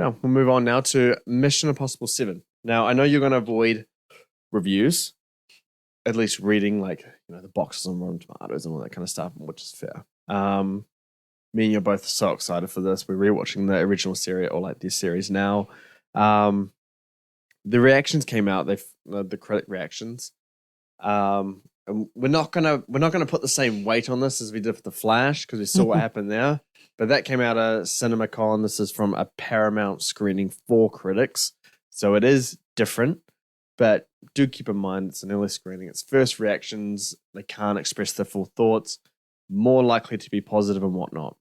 Yeah, we'll move on now to Mission Impossible 7. Now, I know you're going to avoid reviews, at least reading the boxes on Rotten Tomatoes and all that kind of stuff, which is fair. Me and you're both so excited for this. We're rewatching the original series or this series now. The reactions came out. The critic reactions. And we're not gonna put the same weight on this as we did for The Flash because we saw what happened there. But that came out of CinemaCon. This is from a Paramount screening for critics, so it is different. But do keep in mind it's an early screening. It's first reactions. They can't express their full thoughts. More likely to be positive and whatnot.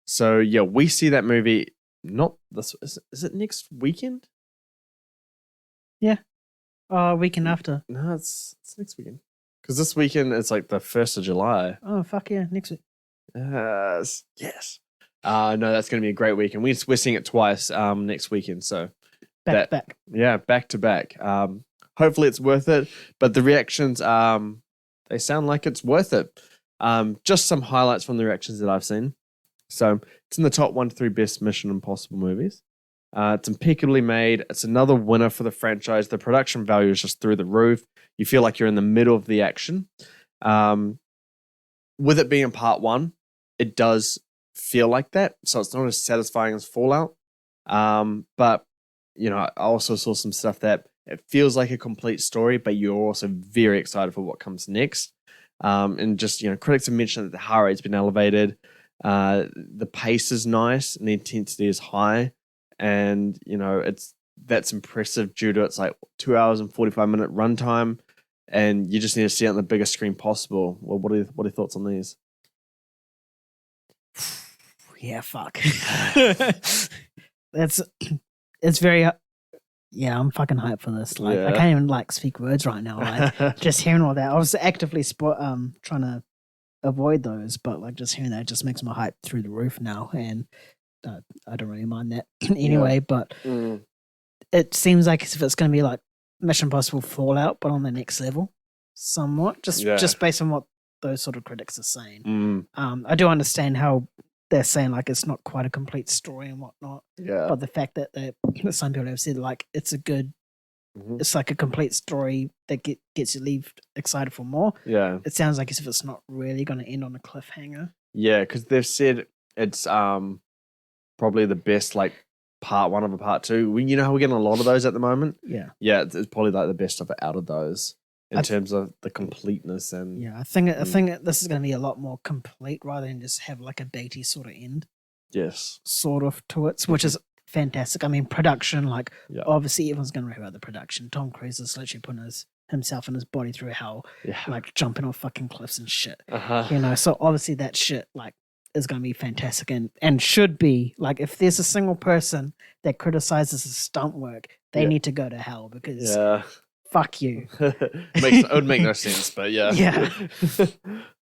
So yeah, we see that movie. Not this. Is it next weekend? Yeah. Weekend after. No, it's next weekend. Because this weekend it's like the 1st of July. Oh fuck yeah, next week. Yes. No, that's going to be a great weekend. We're seeing it twice next weekend. So back to back. Yeah, back to back. Hopefully it's worth it. But the reactions, they sound like it's worth it. Just some highlights from the reactions that I've seen. So it's in the top 1 to 3 best Mission Impossible movies. It's impeccably made. It's another winner for the franchise. The production value is just through the roof. You feel like you're in the middle of the action. With it being part 1, it does feel like that. So it's not as satisfying as Fallout. But, I also saw some stuff that it feels like a complete story, but you're also very excited for what comes next. And just, critics have mentioned that the heart rate's been elevated. The pace is nice and the intensity is high. And, that's impressive due to it's like 2 hours and 45-minute runtime. And you just need to see it on the biggest screen possible. Well, what are your thoughts on these? Yeah, fuck. It's very. Yeah, I'm fucking hyped for this. I can't even speak words right now. Just hearing all that, I was actively trying to avoid those, but just hearing that just makes my hype through the roof now, and I don't really mind that anyway. Yeah. But it seems like if it's going to be like Mission Impossible Fallout, but on the next level, somewhat. Just based on what those sort of critics are saying. I do understand how they're saying it's not quite a complete story and whatnot. Yeah. But the fact that some people have said it's a good, it's like a complete story that gets you excited for more. Yeah. It sounds like as if it's not really going to end on a cliffhanger. Yeah, because they've said it's probably the best part 1 of a part 2. How we're getting a lot of those at the moment. Yeah. Yeah, it's probably the best of it out of those. In terms of the completeness and I think this is going to be a lot more complete rather than just have a baity sort of end. Yes, sort of to it, which is fantastic. I mean, production, obviously everyone's going to rave about the production. Tom Cruise is literally putting himself and his body through hell, jumping off fucking cliffs and shit. So obviously that shit is going to be fantastic and should be if there's a single person that criticizes the stunt work, they need to go to hell because. Yeah. Fuck you. It would make no sense, but yeah. Yeah.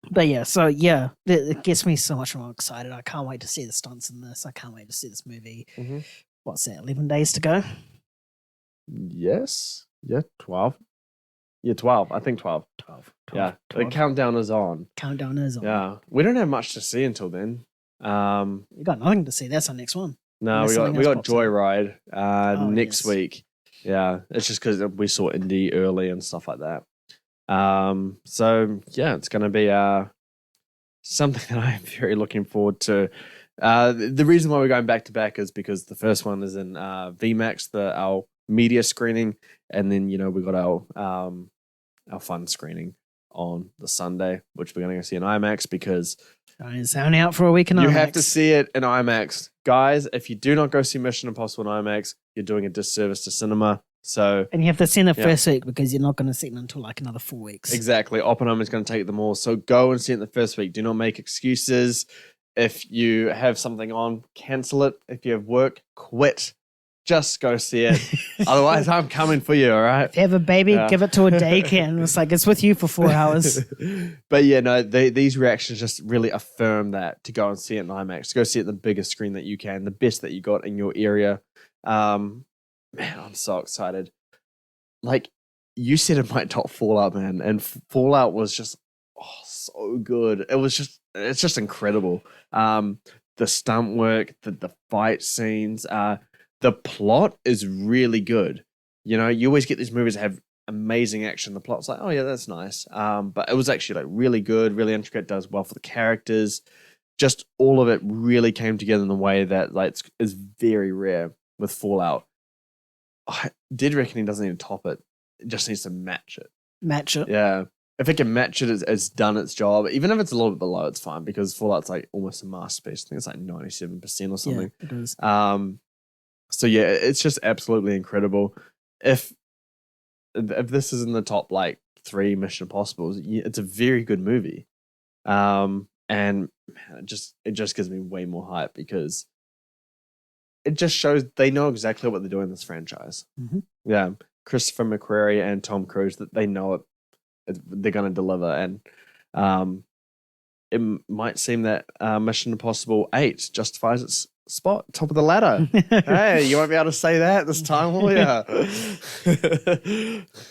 But yeah, so yeah, it gets me so much more excited. I can't wait to see the stunts in this. I can't wait to see this movie. What's that, 11 days to go? Yes. Yeah, 12. Yeah, 12. I think 12. 12. Yeah, 12. The countdown is on. Countdown is on. Yeah. We don't have much to see until then. We got nothing to see. That's our next one. No, we got Joyride next week. Yeah, it's just because we saw Indie early and stuff like that. So yeah, it's going to be something that I'm very looking forward to. The reason why we're going back to back is because the first one is in VMAX, our media screening, and then we got our fun screening on the Sunday, which we're going to go see in IMAX because it's only out for a week in IMAX. You have to see it in IMAX. Guys, if you do not go see Mission Impossible in IMAX, you're doing a disservice to cinema. And you have to see it in the first week because you're not going to see it until another 4 weeks. Exactly. Oppenheimer's going to take them all. So go and see it in the first week. Do not make excuses. If you have something on, cancel it. If you have work, quit. Just go see it. Otherwise, I'm coming for you, all right? If you have a baby, give it to a daycare. And it's with you for 4 hours. But yeah, no, these reactions just really affirm that to go and see it in IMAX. To go see it the biggest screen that you can, the best that you got in your area. Man, I'm so excited. You said it might top Fallout, man. And Fallout was just so good. It's just incredible. the stunt work, the fight scenes, the plot is really good. You know, you always get these movies that have amazing action. The plot's like, oh yeah, that's nice. But it was actually like really good, really intricate, does well for the characters. Just all of it really came together in a way that like is very rare with Fallout. Dead Reckoning doesn't need to top it. It just needs to match it. Match it. Yeah. If it can match it, it's done its job. Even if it's a little bit below, it's fine because Fallout's like almost a masterpiece. I think it's like 97% or something. Yeah, it is. So yeah, it's just absolutely incredible. If this is in the top like 3 Mission Impossibles, it's a very good movie. And man, it just gives me way more hype because it just shows they know exactly what they're doing in this franchise. Mm-hmm. Yeah, Christopher McQuarrie and Tom Cruise, that they know it. They're going to deliver, and it might seem that Mission Impossible 8 justifies its spot top of the ladder. Hey, you won't be able to say that this time, will you?